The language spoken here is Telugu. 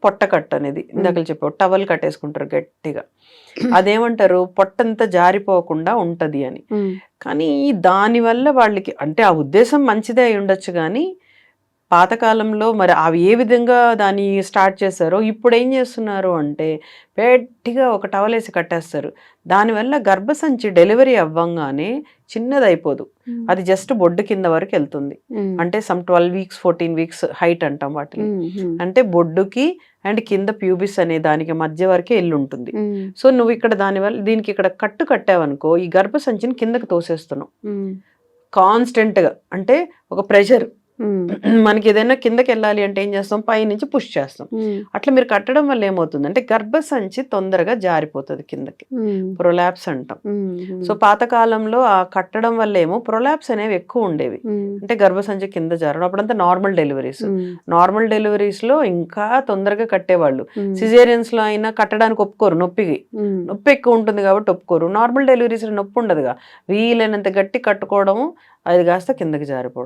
పొట్టకట్టు అనేది ఇందాక చెప్పావు, టవల్ కట్టేసుకుంటారు గట్టిగా, అదేమంటారు పొట్టంతా జారిపోకుండా ఉంటది అని. కానీ దానివల్ల వాళ్ళకి అంటే ఆ ఉద్దేశం మంచిదే అయి ఉండొచ్చు, కానీ పాతకాలంలో మరి అవి ఏ విధంగా దాన్ని స్టార్ట్ చేశారో ఇప్పుడు ఏం చేస్తున్నారు అంటే గట్టిగా ఒక టవల్ వేసి కట్టేస్తారు. దానివల్ల గర్భసంచి డెలివరీ అవ్వంగానే చిన్నదైపోదు, అది జస్ట్ బొడ్డు కింద వరకు వెళ్తుంది. అంటే సమ్ 12 వీక్స్ 14 వీక్స్ హైట్ అంటాం వాటిని. అంటే బొడ్డుకి అండ్ కింద ప్యూబిస్ అనే దానికి మధ్య వరకే ఎల్లు ఉంటుంది. సో నువ్వు ఇక్కడ దానివల్ల దీనికి ఇక్కడ కట్టు కట్టావనుకో ఈ గర్భసంచిని కిందకి తోసేస్తున్నావు కాన్స్టెంట్ గా. అంటే ఒక ప్రెషర్, మనకి ఏదైనా కిందకి వెళ్ళాలి అంటే ఏం చేస్తాం, పై నుంచి పుష్ చేస్తాం. అట్లా మీరు కట్టడం వల్ల ఏమవుతుంది అంటే గర్భసంచి తొందరగా జారిపోతుంది కిందకి, ప్రొలాప్స్ అంటాం. సో పాతకాలంలో ఆ కట్టడం వల్ల ఏమో ప్రొలాప్స్ అనేవి ఎక్కువ ఉండేవి, అంటే గర్భసంచి కింద జారడం. అప్పుడంతా నార్మల్ డెలివరీస్, నార్మల్ డెలివరీస్ లో ఇంకా తొందరగా కట్టేవాళ్ళు. సిజేరియన్స్ లో అయినా కట్టడానికి ఒప్పుకోరు, నొప్పి ఎక్కువ ఉంటుంది కాబట్టి ఒప్పుకోరు. నార్మల్ డెలివరీస్ లో నొప్పి ఉండదుగా, వీలైనంత గట్టి కట్టుకోవడము, అది కాస్త కిందకి జారిపోవడం.